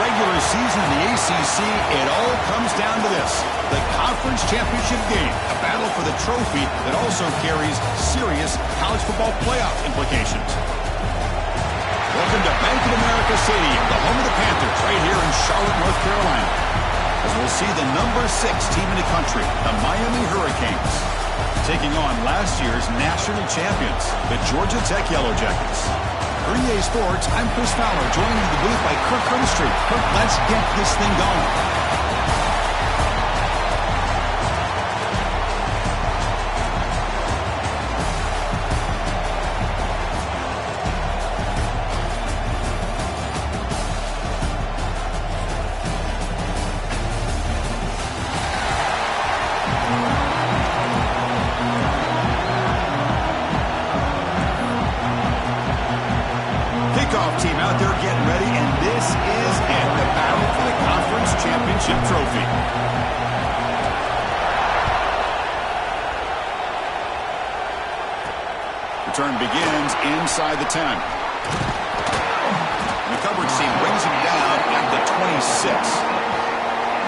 regular season in the ACC, it all comes down to this. The conference championship game, a battle for the trophy that also carries serious college football playoff implications. Welcome to Bank of America Stadium, the home of the Panthers, right here in Charlotte, North Carolina. As we'll see the number 6 team in the country, the Miami Hurricanes, taking on last year's national champions, the Georgia Tech Yellow Jackets. For EA Sports, I'm Chris Fowler, joined in the booth by Kirk Street. Kirk, let's get this thing going. Team out there getting ready, and this is it, the battle for the conference championship trophy. Return begins inside the 10. The coverage team brings him down at the 26.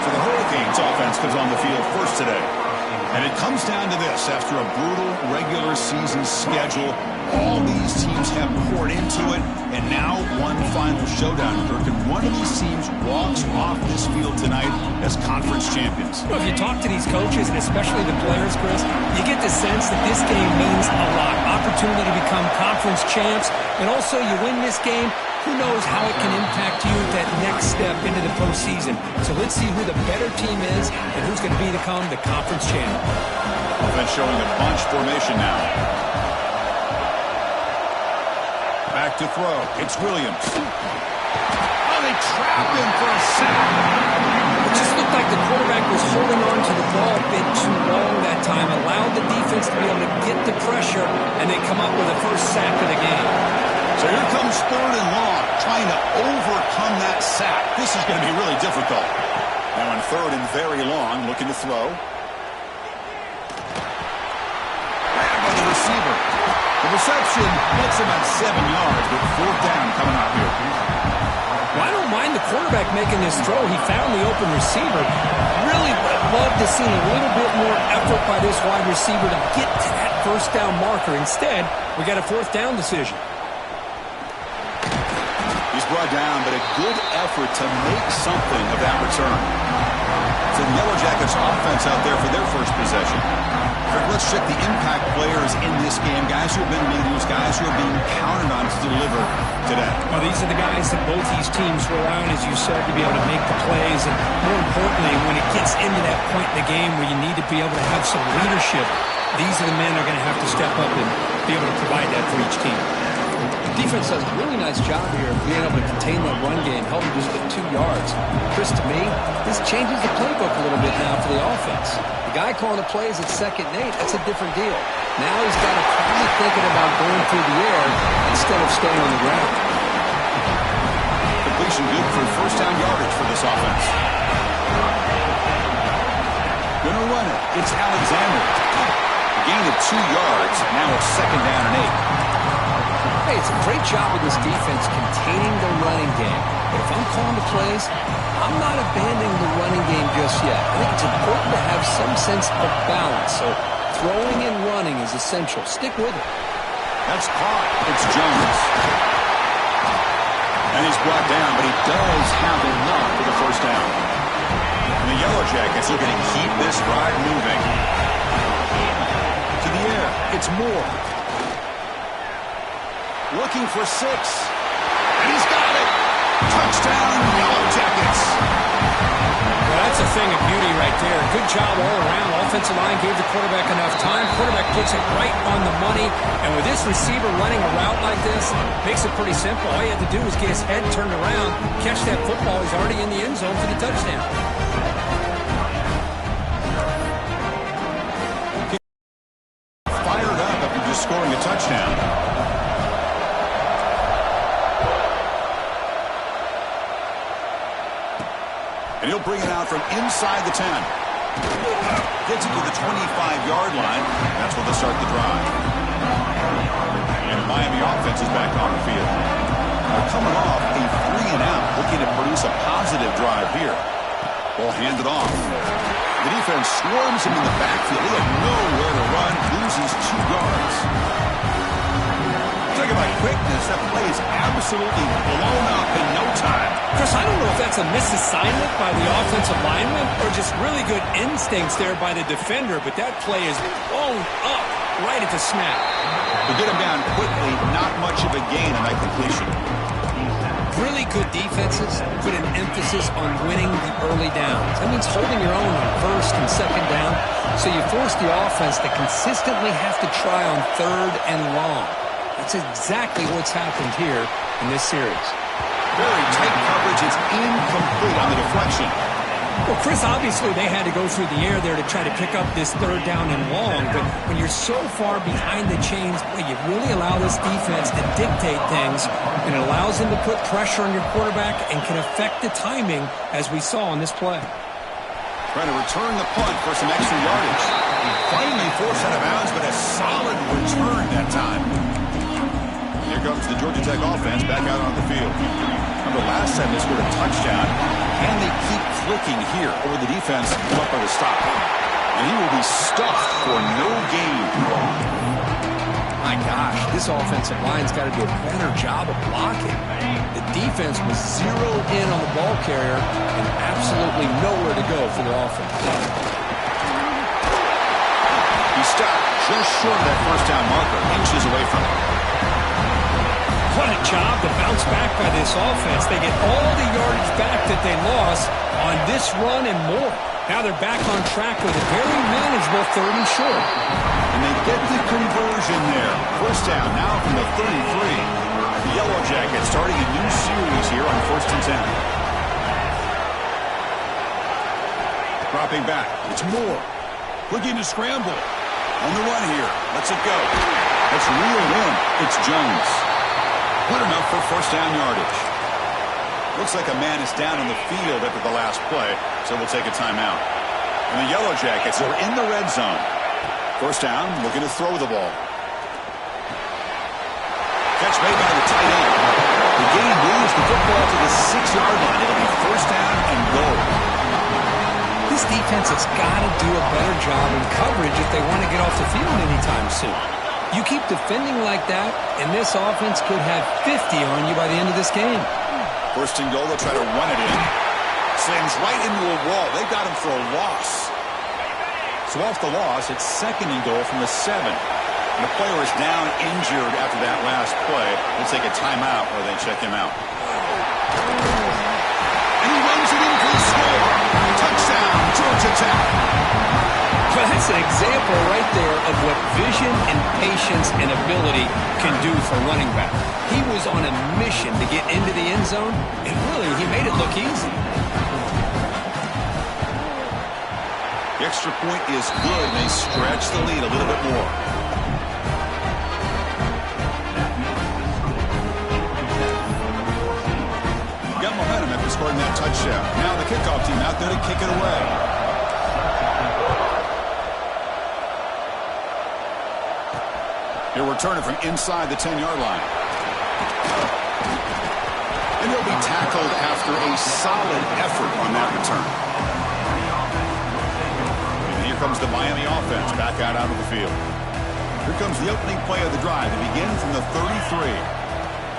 So the Hurricanes offense comes on the field first today. And it comes down to this. After a brutal regular season schedule, all these teams have poured into it, and now one final showdown, Kirk. And one of these teams walks off this field tonight as conference champions. Well, if you talk to these coaches, and especially the players, Chris, you get the sense that this game means a lot. Opportunity to become conference champs, and also you win this game, who knows how it can impact you that next step into the postseason. So let's see who the better team is and who's going to become the conference champ. Offense showing a bunch formation now. Back to throw. It's Williams. Oh, they trapped him for a sack. It just looked like the quarterback was holding on to the ball a bit too long that time, allowed the defense to be able to get the pressure, and they come up with the first sack of the game. So here comes 3rd and long, trying to overcome that sack. This is going to be really difficult. Now on 3rd and very long, looking to throw. Grab by the receiver. The reception gets him at 7 yards, but 4th down coming up here. Well, I don't mind the quarterback making this throw. He found the open receiver. Really love to see a little bit more effort by this wide receiver to get to that 1st down marker. Instead, we got a 4th down decision. He's brought down, but a good effort to make something of that return. So the Yellow Jackets offense out there for their first possession. Let's check the impact players in this game. Guys who have been leaders, guys who are being counted on to deliver today. Well, these are the guys that both these teams rely on, as you said, to be able to make the plays. And more importantly, when it gets into that point in the game where you need to be able to have some leadership, these are the men that are going to have to step up and be able to provide that for each team. The defense does a really nice job here of being able to contain that run game, help them just get 2 yards. Chris, to me, this changes the playbook a little bit now for the offense. The guy calling the plays at 2nd and 8, that's a different deal. Now he's got to probably thinking about going through the air instead of staying on the ground. Completion good for 1st down yardage for this offense. Gonna run it. It's Alexander. A gain of 2 yards. Now it's 2nd down and 8. Hey, it's a great job of this defense containing the running game. But if I'm calling the plays, I'm not abandoning the running game just yet. I think it's important to have some sense of balance. So throwing and running is essential. Stick with it. That's caught. It's Jones. And he's brought down, but he does have enough for the 1st down. And the Yellow Jackets are going to keep this drive moving. To the air. It's Moore. Looking for 6. And he's got it. Touchdown, Yellow Jackets. Well, that's a thing of beauty right there. Good job all around. Offensive line gave the quarterback enough time. Quarterback puts it right on the money. And with this receiver running a route like this, makes it pretty simple. All you have to do is get his head turned around, catch that football. He's already in the end zone for the touchdown. Fired up after just scoring a touchdown. And he'll bring it out from inside the 10. Gets it to the 25-yard line. That's where they'll start the drive. And Miami offense is back on the field. They're coming off a 3-and-out, looking to produce a positive Ball handed off. The defense swarms him in the backfield. He had nowhere to run. Loses 2 yards. Talk about quickness. That play is absolutely blown up in no time. Chris, I don't know if that's a misassignment by the offensive lineman or just really good instincts there by the defender, but that play is blown up right at the snap. To get him down quickly, not much of a gain on that completion. Really good defenses put an emphasis on winning the early downs. That means holding your own on first and second down, so you force the offense to consistently have to try on third and long. That's exactly what's happened here in this series. Very tight coverage. It's incomplete on the deflection. Well, Chris, obviously they had to go through the air there to try to pick up this third down and long, but when you're so far behind the chains, boy, you really allow this defense to dictate things, and it allows them to put pressure on your quarterback and can affect the timing, as we saw on this play. Trying to return the punt for some extra yardage. He finally forced out of bounds, but a solid return that time. Here comes the Georgia Tech offense back out on the field. Remember last time they scored a touchdown, and they keep clicking here over the defense. Come up with a stop. And he will be stuffed for no gain. My gosh, this offensive line's got to do a better job of blocking. The defense was zeroed in on the ball carrier and absolutely nowhere to go for their offense. He stopped just short of that first down marker, inches away from it. What a job to bounce back by this offense. They get all the yardage back that they lost on this run and more. Now they're back on track with a very manageable 3rd and short. And they get the conversion there. First down now from the 33. The Yellow Jackets starting a new series here on 1st and 10. Dropping back. It's Moore. Looking to scramble. On the run here. Lets it go. Let's reel in. It's Jones. Good enough for first down yardage. Looks like a man is down on the field after the last play, so we'll take a timeout. And the Yellow Jackets are in the red zone. First down, looking to throw the ball. Catch made by the tight end. The gain moves the football to the 6-yard line. It'll be first down and goal. This defense has got to do a better job in coverage if they want to get off the field anytime soon. You keep defending like that, and this offense could have 50 on you by the end of this game. First and goal, they'll try to run it in. Slams right into a wall. They got him for a loss. So off the loss, it's 2nd and goal from the 7. And the player is down injured after that last play. We'll take a timeout while they check him out. And he runs it in for the score. Touchdown, Georgia Tech. Well, that's an example right there of what vision and patience and ability can do for running back. He was on a mission to get into the end zone, and really, he made it look easy. The extra point is good, and they stretch the lead a little bit more. Got momentum after scoring that touchdown. Now the kickoff team out there to kick it away. He'll return it from inside the 10-yard line. And he'll be tackled after a solid effort on that return. And here comes the Miami offense back out onto the field. Here comes the opening play of the drive. They begin from the 33.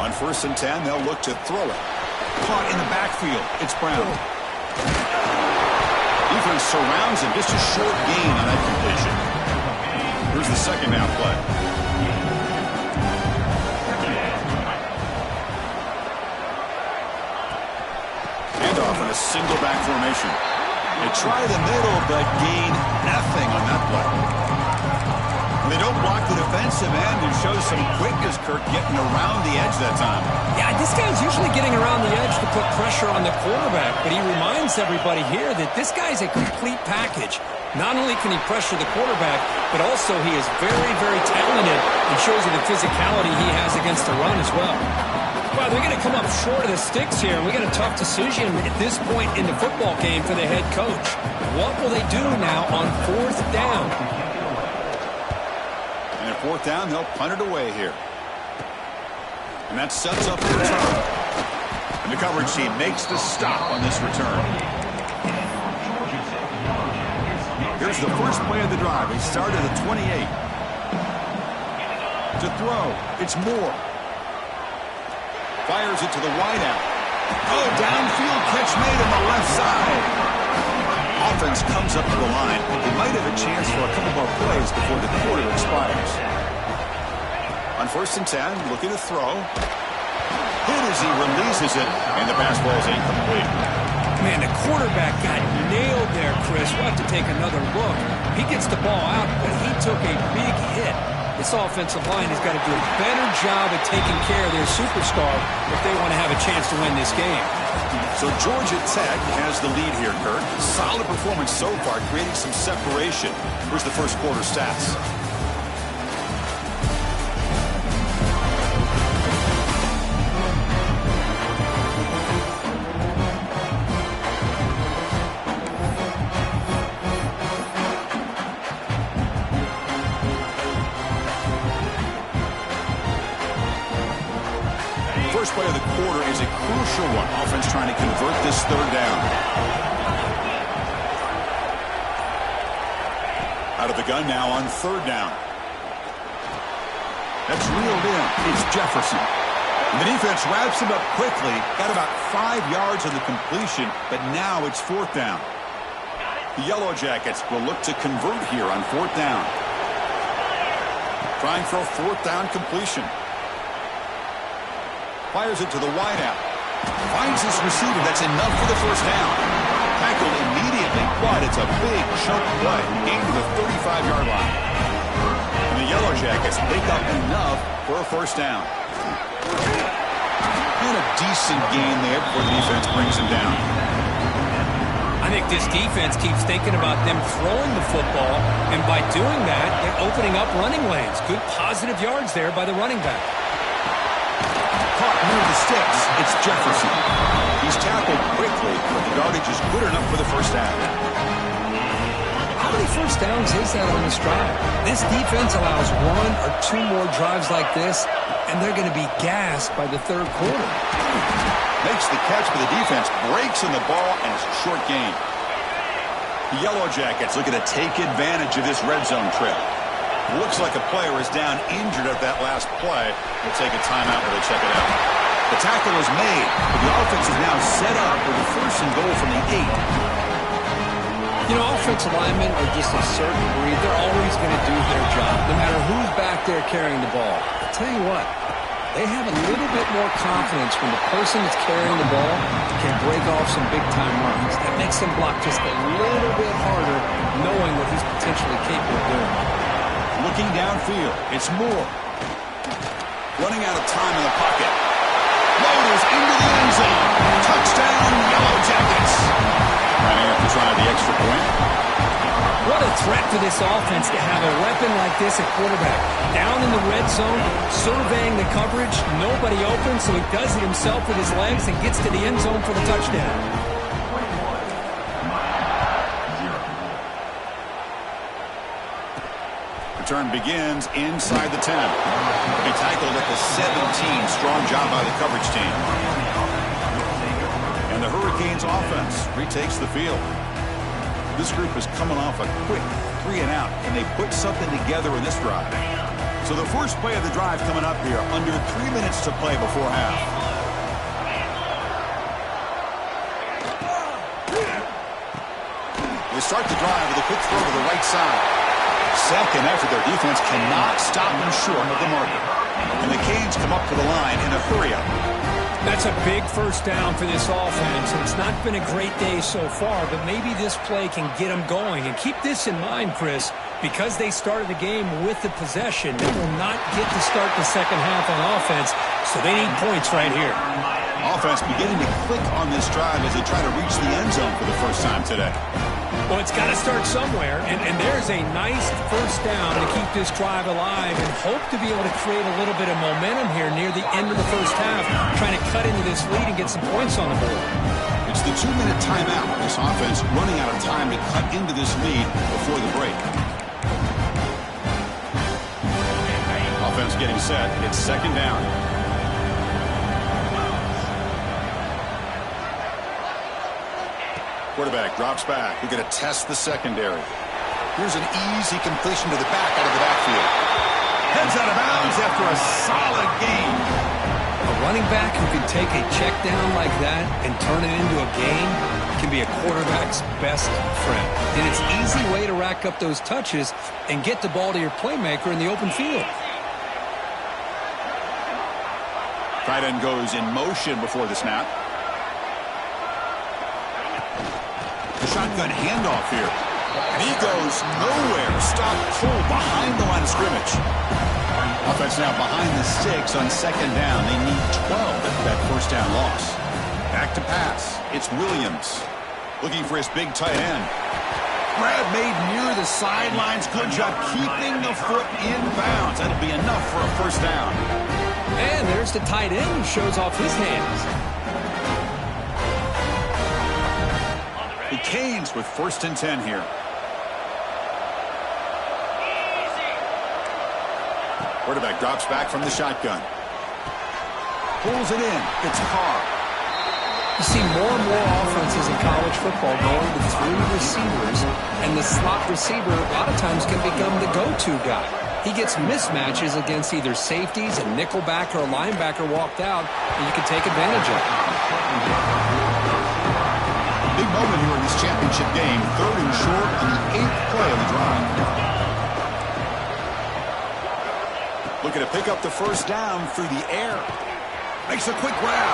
On 1st and 10, they'll look to throw it. Caught in the backfield. It's Brown. Defense surrounds him. Just a short gain on that completion. Here's the second down play. Handoff in a single back formation. They try the middle, but gain nothing on that play. They don't block the defensive end and show some quickness, Kirk, getting around the edge that time. Yeah, this guy's usually getting around the edge to put pressure on the quarterback, but he reminds everybody here that this guy's a complete package. Not only can he pressure the quarterback, but also he is very, very talented and shows you the physicality he has against the run as well. Well, they're going to come up short of the sticks here, and we got a tough decision at this point in the football game for the head coach. What will they do now on 4th down? And at 4th down, they'll punt it away here. And that sets up the return. And the coverage team makes the stop on this return. Here's the first play of the drive. They start at the 28. To throw, it's Moore. Fires it to the wideout. Oh, downfield catch made on the left side. Offense comes up to the line. They might have a chance for a couple more plays before the quarter expires. On 1st and 10, looking to throw. Hit as he releases it, and the pass ball is incomplete. Man, the quarterback got nailed there, Chris. We'll have to take another look. He gets the ball out, but he took a big hit. This offensive line has got to do a better job of taking care of their superstar if they want to have a chance to win this game. So Georgia Tech has the lead here, Kirk. Solid performance so far, creating some separation. Here's the first quarter stats. First play of the quarter is a crucial one. Offense trying to convert this third down. Out of the gun now on 3rd down. That's reeled in. It's Jefferson. And the defense wraps him up quickly. Got about 5 yards on the completion, but now it's 4th down. The Yellow Jackets will look to convert here on 4th down. Trying for a 4th down completion. Fires it to the wideout. Finds his receiver. That's enough for the 1st down. Tackled immediately, but it's a big chunk play. Gain to the 35-yard line. And the Yellow Jackets pick up enough for a 1st down. And a decent gain there before the defense brings him down. I think this defense keeps thinking about them throwing the football, and by doing that, they're opening up running lanes. Good positive yards there by the running back. Caught near the sticks. It's Jefferson. He's tackled quickly, but the yardage is good enough for the 1st down. How many 1st downs is that on this drive? This defense allows 1 or 2 more drives like this, and they're going to be gassed by the 3rd quarter. Makes the catch, but the defense breaks in the ball, and it's a short gain. The Yellow Jackets looking to take advantage of this red zone trip. Looks like a player is down injured at that last play. We'll take a timeout while they check it out. The tackle is made, but the offense is now set up with a 1st and goal from the 8. You know, offensive linemen are just a certain breed. They're always going to do their job, no matter who's back there carrying the ball. I'll tell you what, they have a little bit more confidence when the person that's carrying the ball can break off some big-time runs. That makes them block just a little bit harder, knowing what he's potentially capable of doing. Looking downfield, it's Moore. Running out of time in the pocket. Loaders into the end zone. Touchdown, Yellow Jackets. Running up to try the extra point. What a threat to this offense to have a weapon like this at quarterback. Down in the red zone, surveying the coverage. Nobody open, so he does it himself with his legs and gets to the end zone for the touchdown. Return begins inside the 10. He tackled at the 17. Strong job by the coverage team. And the Hurricanes offense retakes the field. This group is coming off a quick 3-and-out, and they put something together in this drive. So the first play of the drive coming up here, under 3 minutes to play before half. They start the drive with a quick throw to the right side. Second effort, their defense cannot stop them short of the marker. And the Canes come up to the line in a hurry-up. That's a big 1st down for this offense, and it's not been a great day so far, but maybe this play can get them going. And keep this in mind, Chris, because they started the game with the possession, they will not get to start the second half on offense, so they need points right here. Offense beginning to click on this drive as they try to reach the end zone for the first time today. Well, it's got to start somewhere, and there's a nice 1st down to keep this drive alive and hope to be able to create a little bit of momentum here near the end of the 1st half, trying to cut into this lead and get some points on the board. It's the 2-minute timeout. This offense running out of time to cut into this lead before the break. Offense getting set. It's 2nd down. Quarterback drops back. We're going to test the secondary. Here's an easy completion to the back out of the backfield. Heads out of bounds after a solid gain. A running back who can take a check down like that and turn it into a gain can be a quarterback's best friend. And it's an easy way to rack up those touches and get the ball to your playmaker in the open field. Tight end goes in motion before the snap. The shotgun handoff here. And he goes nowhere. Stop pull behind the line of scrimmage. Offense now behind the 6 on second down. They need 12 after that first down loss. Back to pass. It's Williams looking for his big tight end. Grab made near the sidelines. Good job keeping the foot in bounds. That'll be enough for a first down. And there's the tight end who shows off his hands. The Canes with 1st and 10 here. Quarterback drops back from the shotgun. Pulls it in. It's Carr. You see more and more offenses in college football going with 3 receivers, and the slot receiver a lot of times can become the go-to guy. He gets mismatches against either safeties, a nickelback, or a linebacker walked out, and you can take advantage of it. Big moment here in this championship game. 3rd and short on the 8th play of the drive. Looking to pick up the first down through the air. Makes a quick grab.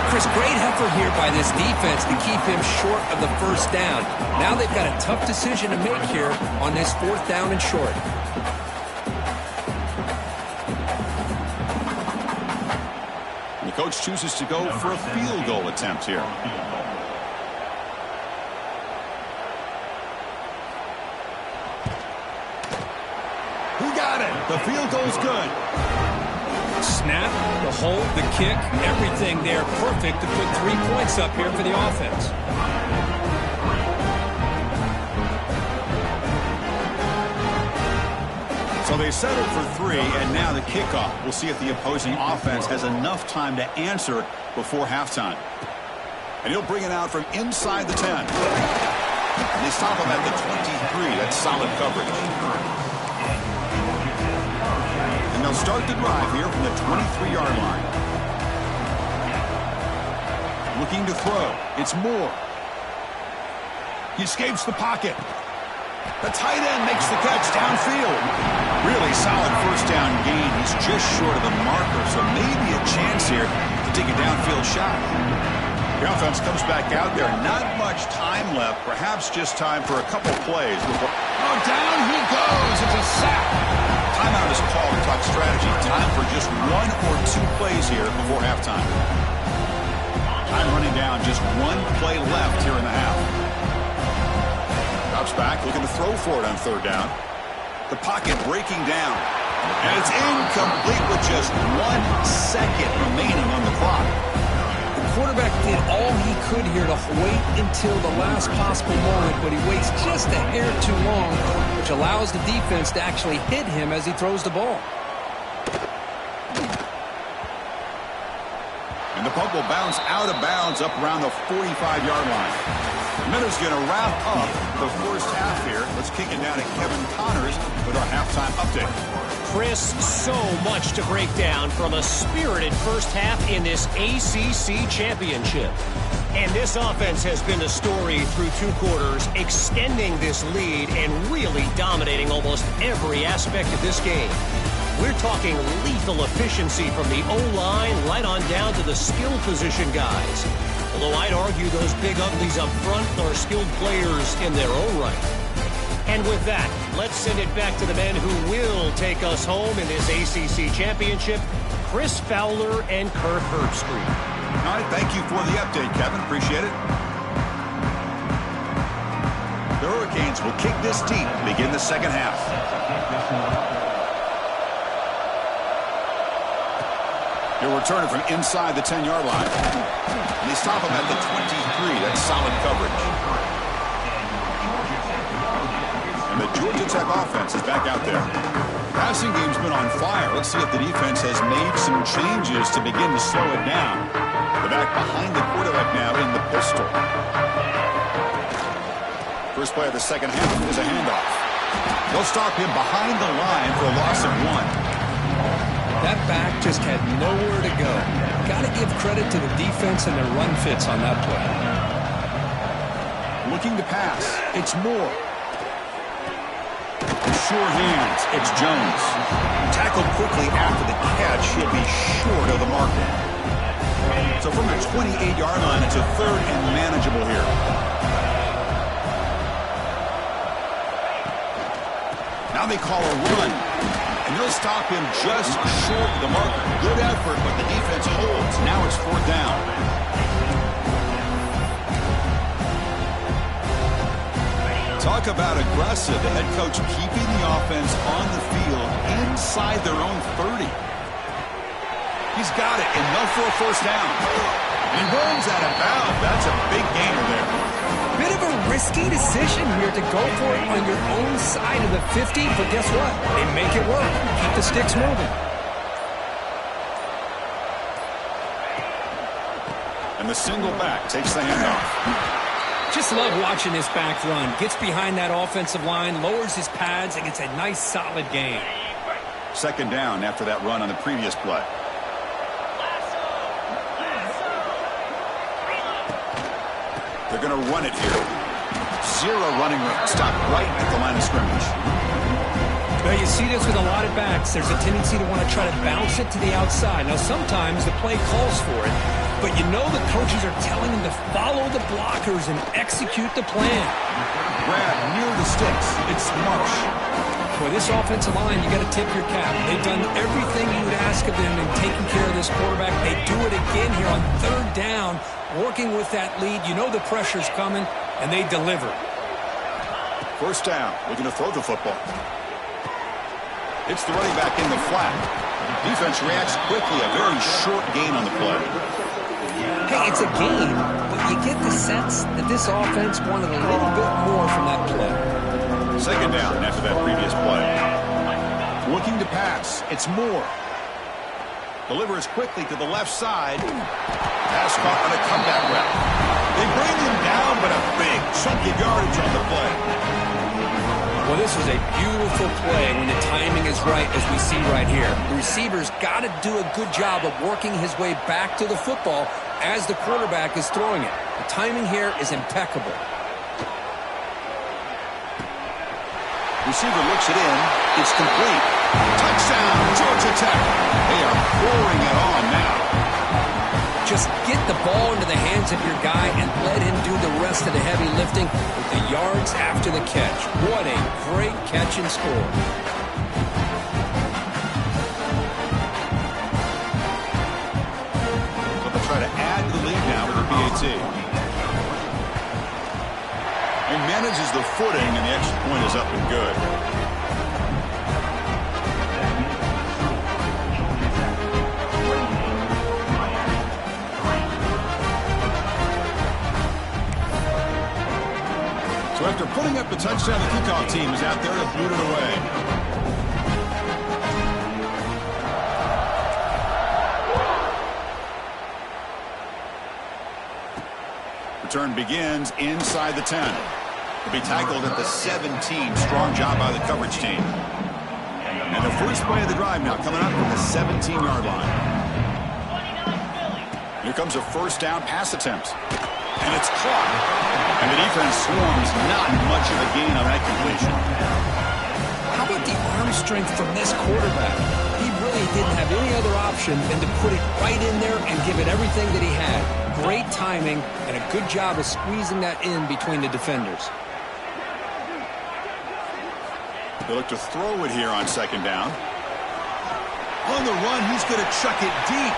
Chris, great effort here by this defense to keep him short of the first down. Now they've got a tough decision to make here on this 4th down and short. And the coach chooses to go for a field goal attempt here. Who got it? The field goal's good. Snap, the hold, the kick, everything there perfect to put 3 points up here for the offense. So they settled for 3, and now the kickoff. We'll see if the opposing offense has enough time to answer before halftime. And he'll bring it out from inside the 10. And they stop him at the 23. That's solid coverage. And they'll start the drive here from the 23-yard line. Looking to throw. It's Moore. He escapes the pocket. The tight end makes the catch downfield. Really solid first down gain. He's just short of the marker, so maybe a chance here to take a downfield shot. The offense comes back out there. Not much time left. Perhaps just time for a couple plays. Oh, down he goes. It's a sack. Timeout is called to talk strategy. Time for just 1 or 2 plays here before halftime. Time running down. Just 1 play left here in the half. Drops back, looking to throw for it on 3rd down. The pocket breaking down. And it's incomplete with just 1 second remaining on the clock. The quarterback did all he could here to wait until the last possible moment, but he waits just a hair too long, which allows the defense to actually hit him as he throws the ball. And the puck will bounce out of bounds up around the 45-yard line. Miller's going to wrap up the first half here. Let's kick it down to Kevin Connors with our halftime update. Chris, so much to break down from a spirited first half in this ACC championship. And this offense has been the story through 2 quarters, extending this lead and really dominating almost every aspect of this game. We're talking lethal efficiency from the O-line right on down to the skill position guys. Although I'd argue those big uglies up front are skilled players in their own right. And with that, let's send it back to the men who will take us home in this ACC championship, Chris Fowler and Kirk Herbstreit. All right, thank you for the update, Kevin. Appreciate it. The Hurricanes will kick this deep to begin the second half. He'll return it from inside the 10-yard line. And they stop him at the 23. That's solid coverage. And the Georgia Tech offense is back out there. Passing game's been on fire. Let's see if the defense has made some changes to begin to slow it down. The back behind the quarterback now in the pistol. First play of the second half is a handoff. They'll stop him behind the line for a loss of 1. That back just had nowhere to go. Got to give credit to the defense and their run fits on that play. Looking to pass. It's Moore. Sure hands. It's Jones. Tackled quickly after the catch. He'll be short of the marker. So from the 28-yard line, it's a third and manageable here. Now they call a run. And they'll stop him just short of the marker. Good effort, but the defense holds. Now it's fourth down. Talk about aggressive. The head coach keeping the offense on the field inside their own 30. He's got it, enough for a first down. And runs out of bounds. That's a big gainer there. Bit of a risky decision here to go for it on your own side of the 50, but guess what? They make it work. Keep the sticks moving. And the single back takes the handoff. Just love watching this back run. Gets behind that offensive line, lowers his pads, and gets a nice solid gain. Second down after that run on the previous play. They're going to run it here. Zero running room. Stop right at the line of scrimmage. Now you see this with a lot of backs. There's a tendency to want to try to bounce it to the outside. Now sometimes the play calls for it, but you know the coaches are telling them to follow the blockers and execute the plan. Grab near the sticks. It's Marsh. For this offensive line, you got to tip your cap. They've done everything you would ask of them in taking care of this quarterback. They do it again here on third down, working with that lead. You know the pressure's coming, and they deliver. First down. Looking to throw the football. It's the running back in the flat. Defense reacts quickly. A very short gain on the play. Hey, it's a game, but you get the sense that this offense wanted a little bit more from that play. Second down after that previous play. Looking to pass. It's Moore. Delivers quickly to the left side. Pass caught on a comeback route. They bring him down, but a big chunk of yardage on the play. Well, this was a beautiful play when the timing is right, as we see right here. The receiver's got to do a good job of working his way back to the football as the quarterback is throwing it. The timing here is impeccable. Receiver looks it in. It's complete. Touchdown, Georgia Tech. They are pouring it on now. Just get the ball into the hands of your guy and let him do the rest of the heavy lifting with the yards after the catch. What a great catch and score. So they'll try to add to the lead now with the PAT. He manages the footing, and the extra point is up and good. So after putting up the touchdown, the kickoff team is out there to boot it away. Return begins inside the 10. Will be tackled at the 17. Strong job by the coverage team. And the first play of the drive now coming up from the 17-yard line. Here comes a first down pass attempt. And it's caught. And the defense swarms. Not much of a gain on that completion. How about the arm strength from this quarterback? He really didn't have any other option than to put it right in there and give it everything that he had. Great timing and a good job of squeezing that in between the defenders. They look to throw it here on second down. On the run, he's going to chuck it deep.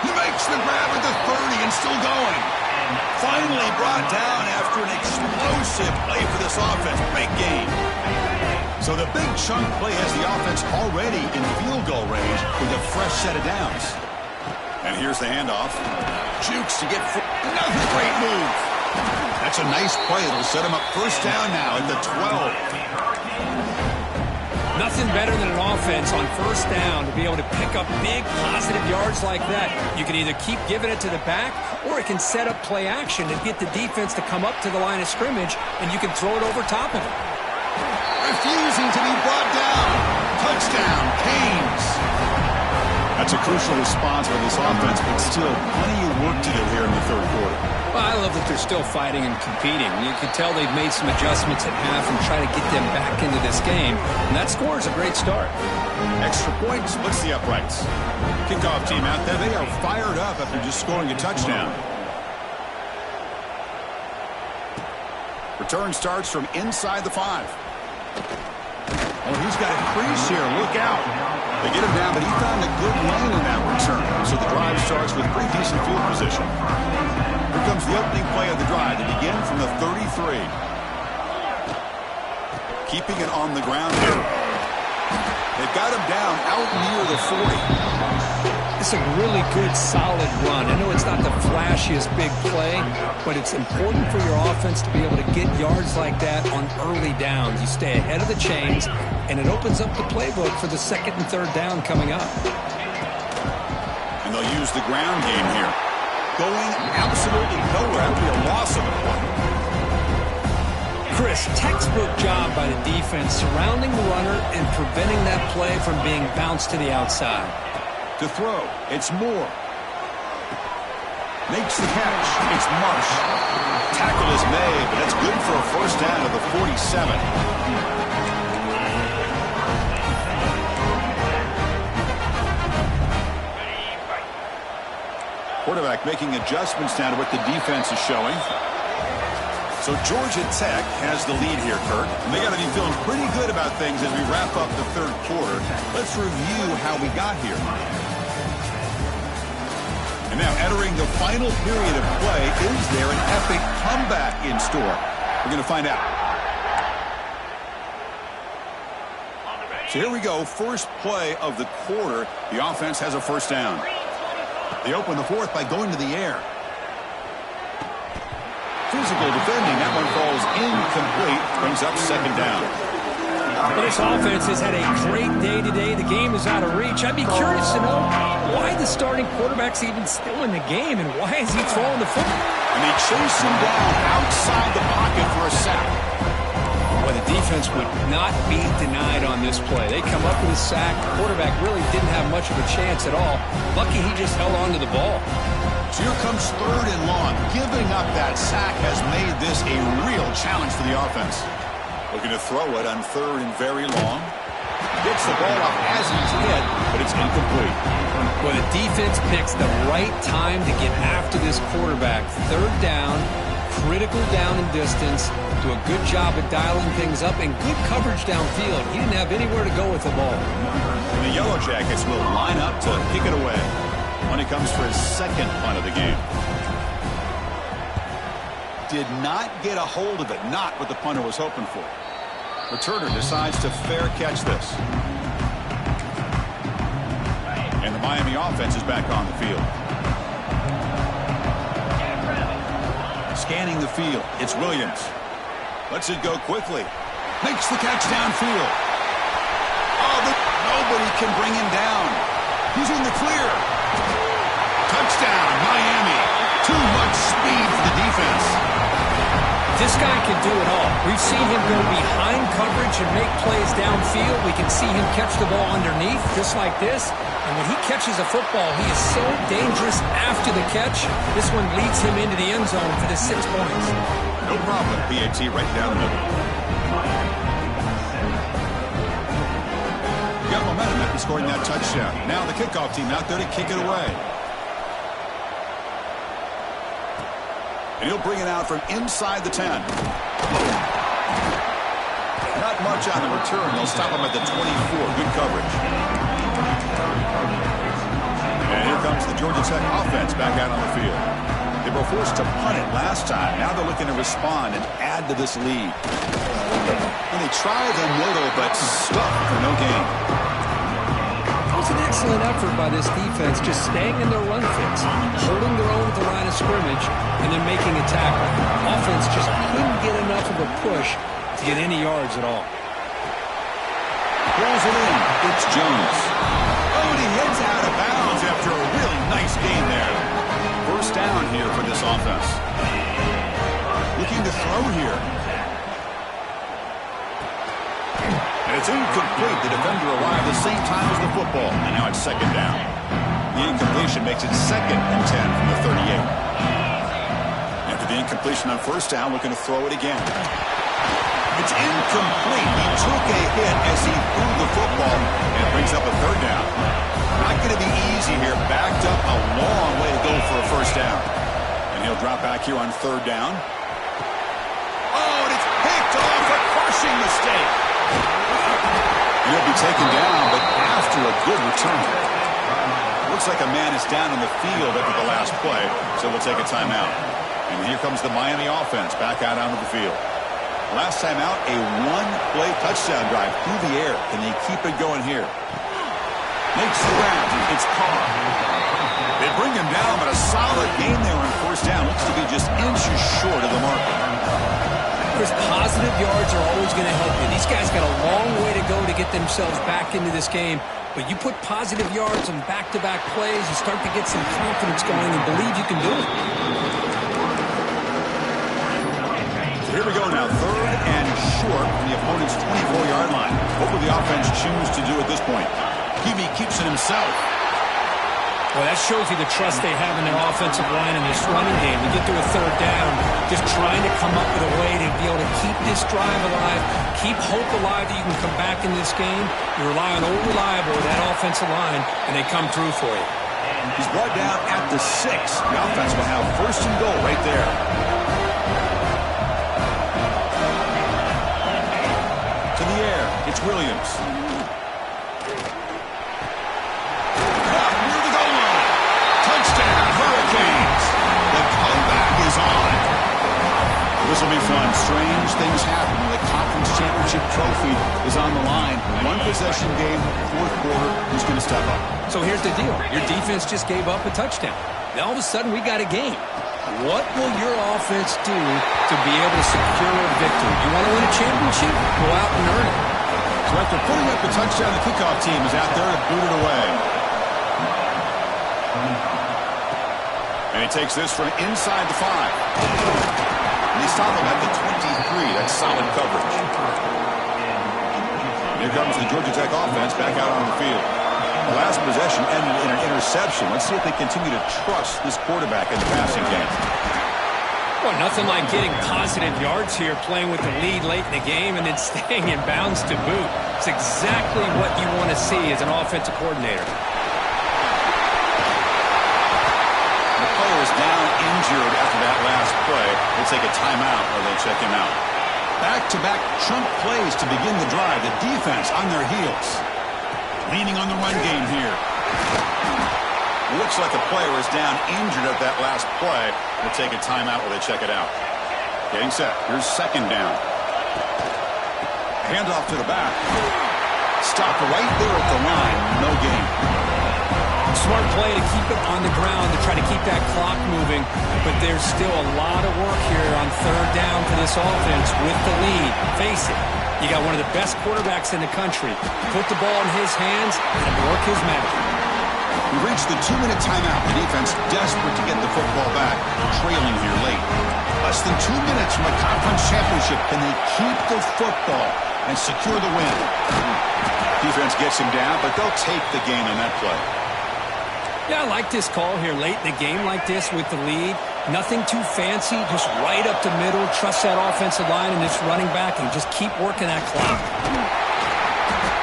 He makes the grab at the 30 and still going. Finally brought down after an explosive play for this offense. Big game. So the big chunk play has the offense already in field goal range with a fresh set of downs. And here's the handoff. Jukes to get another great move. That's a nice play. It'll set him up first down now at the 12. Nothing better than an offense on first down to be able to pick up big positive yards like that. You can either keep giving it to the back, or it can set up play action and get the defense to come up to the line of scrimmage, and you can throw it over top of it. Refusing to be brought down. Touchdown, Canes. That's a crucial response by this offense, but still plenty of work to do here in the third quarter. Well, I love that they're still fighting and competing. You can tell they've made some adjustments at half and try to get them back into this game. And that score is a great start. Extra point splits the uprights. Kickoff team out there, they are fired up after just scoring a touchdown. Return starts from inside the 5. Oh, he's got a crease here. Look out. They get him down, but he found a good lane in that return. So the drive starts with pretty decent field position. Here comes the opening play of the drive to begin from the 33. Keeping it on the ground here. They've got him down out near the 40. It's a really good, solid run. I know it's not the flashiest big play, but it's important for your offense to be able to get yards like that on early downs. You stay ahead of the chains, and it opens up the playbook for the second and third down coming up. And they'll use the ground game here. Going absolutely nowhere. That would be a loss of a point. Chris, textbook job by the defense surrounding the runner and preventing that play from being bounced to the outside. To throw, it's Moore. Makes the catch. It's Marsh. Tackle is made, but that's good for a first down to the 47. Quarterback making adjustments now to what the defense is showing. So Georgia Tech has the lead here, Kirk. And they got to be feeling pretty good about things as we wrap up the third quarter. Let's review how we got here. And now entering the final period of play, is there an epic comeback in store? We're going to find out. So here we go, first play of the quarter. The offense has a first down. They open the fourth by going to the air. Physical defending, that one falls incomplete, brings up second down. This offense has had a great day today. The game is out of reach. I'd be curious to know why the starting quarterback's even still in the game, and why is he throwing the football? And they chase him down outside the pocket for a sack. Well, the defense would not be denied on this play. They come up with a sack. The quarterback really didn't have much of a chance at all. Lucky he just held on to the ball. So here comes third and long. Giving up that sack has made this a real challenge for the offense. Looking to throw it on third and very long. Gets the ball off as he's hit, but it's incomplete. Well, the defense picks the right time to get after this quarterback. Third down, critical down and distance. Do a good job of dialing things up, and good coverage downfield. He didn't have anywhere to go with the ball. And the Yellow Jackets will line up to kick it away when he comes for his second punt of the game. Did not get a hold of it, not what the punter was hoping for. Returner decides to fair catch this. And the Miami offense is back on the field. Scanning the field, it's Williams. Lets it go quickly. Makes the catch downfield. Oh, nobody can bring him down. He's in the clear. Touchdown, Miami. Too much speed for the defense. This guy can do it all. We've seen him go behind coverage and make plays downfield. We can see him catch the ball underneath, just like this. And when he catches a football, he is so dangerous after the catch. This one leads him into the end zone for the 6 points. No problem. PAT right down the middle. Got momentum after scoring that touchdown. Now the kickoff team out there to kick it away. And he'll bring it out from inside the 10. Not much on the return. They'll stop him at the 24. Good coverage. And here comes the Georgia Tech offense back out on the field. They were forced to punt it last time. Now they're looking to respond and add to this lead. And they try the middle, but stuck for no gain. It was an excellent effort by this defense, just staying in their run fits, holding their own at the line of scrimmage, and then making a tackle. Offense just couldn't get enough of a push to get any yards at all. pulls it in. It's Jones. Oh, and he heads out of bounds after a really nice gain there. First down here for this offense. Looking to throw here. And it's incomplete. The defender arrived the same time as the football. And now it's second down. The incompletion makes it 2nd and 10 from the 38. After the incompletion on first down, looking to throw it again. It's incomplete. He took a hit as he threw the football, and it brings up a third down. Not going to be easy here. Backed up a long way to go for a first down. And he'll drop back here on third down. Oh, and it's picked off. A crushing mistake. He'll be taken down, but after a good return. Looks like a man is down in the field after the last play, so we'll take a timeout. And here comes the Miami offense back out onto the field. Last time out, a one-play touchdown drive through the air. Can they keep it going here? Makes the round. It's Carr. They bring him down, but a solid gain there on first down. Looks to be just inches short of the mark. Chris, positive yards are always going to help you. These guys got a long way to go to get themselves back into this game. But you put positive yards on back-to-back plays, you start to get some confidence going and believe you can do it. Here we go now, 3rd and short from the opponent's 24-yard line. What will the offense choose to do at this point? Peavy keeps it himself. Well, that shows you the trust they have in their offensive line in this running game. You get to a third down, just trying to come up with a way to be able to keep this drive alive, keep hope alive that you can come back in this game. You rely on old reliable, that offensive line, and they come through for you. He's brought down at the 6. The offense will have 1st and goal right there. To the air, it's Williams. Caught near the goal line. Touchdown, Hurricanes. The comeback is on. This will be fun. Strange things happen. The conference championship trophy is on the line. One possession game, 4th quarter. Who's going to step up? So here's the deal. Your defense just gave up a touchdown. Now all of a sudden we got a game. What will your offense do to be able to secure a victory? You want to win a championship? Go out and earn it. So after putting up the touchdown, the kickoff team is out there to boot it away. And he takes this from inside the 5. And they stop him at the 23. That's solid coverage. Here comes the Georgia Tech offense back out on the field. The last possession ended in an interception. Let's see if they continue to trust this quarterback in the passing game. Well, nothing like getting positive yards here, playing with the lead late in the game and then staying in bounds to boot. It's exactly what you want to see as an offensive coordinator. The player is down injured after that last play. They'll take a timeout or they'll check him out. Back-to-back chunk plays to begin the drive. The defense on their heels. Leaning on the run game here. Looks like the player is down injured at that last play. We'll take a timeout while they check it out. Getting set. Here's 2nd down. Handoff to the back. Stopped right there at the line. No gain. Smart play to keep it on the ground to try to keep that clock moving. But there's still a lot of work here on 3rd down for this offense with the lead. Face it. You got one of the best quarterbacks in the country. Put the ball in his hands and work his magic. We reached the 2-minute timeout. The defense desperate to get the football back, trailing here late. Less than 2 minutes from a conference championship. Can they keep the football and secure the win? Defense gets him down, but they'll take the gain on that play. Yeah, I like this call here late in the game like this with the lead. Nothing too fancy, just right up the middle. Trust that offensive line and this running back and just keep working that clock.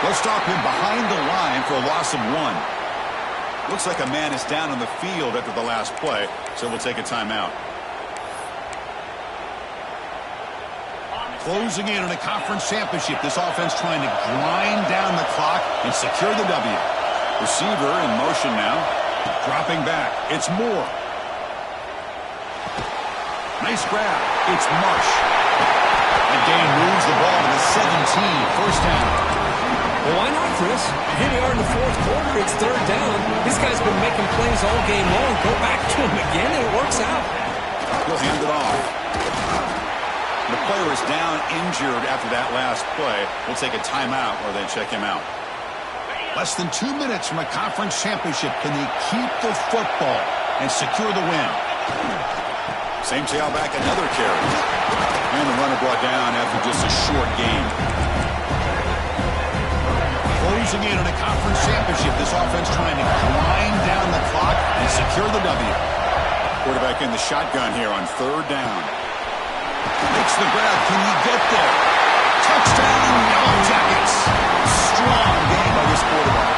They'll stop him behind the line for a loss of 1. Looks like a man is down on the field after the last play, so we'll take a timeout. Closing in on a conference championship, this offense trying to grind down the clock and secure the W. Receiver in motion now. Dropping back. It's Moore. Nice grab. It's Marsh. And Gain moves the ball to the 17. First down. Well, why not, Chris? Here we are in the 4th quarter. It's 3rd down. This guy's been making plays all game long. Go back to him again, and it works out. He'll hand it off. The player is down injured after that last play. We'll take a timeout or then check him out. Less than 2 minutes from a conference championship. Can they keep the football and secure the win? Ncaa back, another carry. And the runner brought down after just a short game. Closing in on a conference championship, this offense trying to grind down the clock and secure the W. Quarterback in the shotgun here on 3rd down. Makes the grab. Can he get there? Touchdown, Yellow Jackets. Strong game by this quarterback.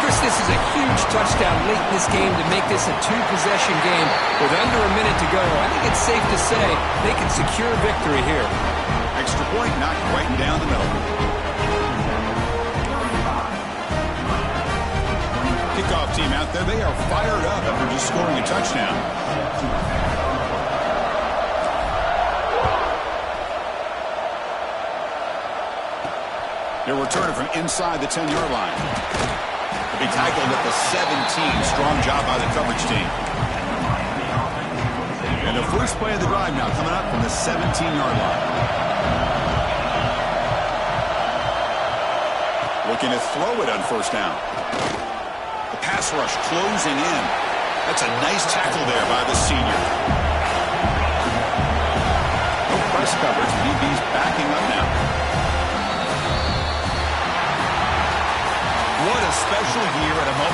Chris, this is a huge touchdown late in this game to make this a 2-possession game with under a minute to go. I think it's safe to say they can secure victory here. Extra point knocked right down the middle. Kickoff team out there. They are fired up after just scoring a touchdown. They're returning from inside the 10-yard line. They'll be tackled at the 17. Strong job by the coverage team. And the first play of the drive now coming up from the 17-yard line. Looking to throw it on 1st down. The pass rush closing in. That's a nice tackle there by the senior. No press coverage. DB's backing up now. What a special year at a moment.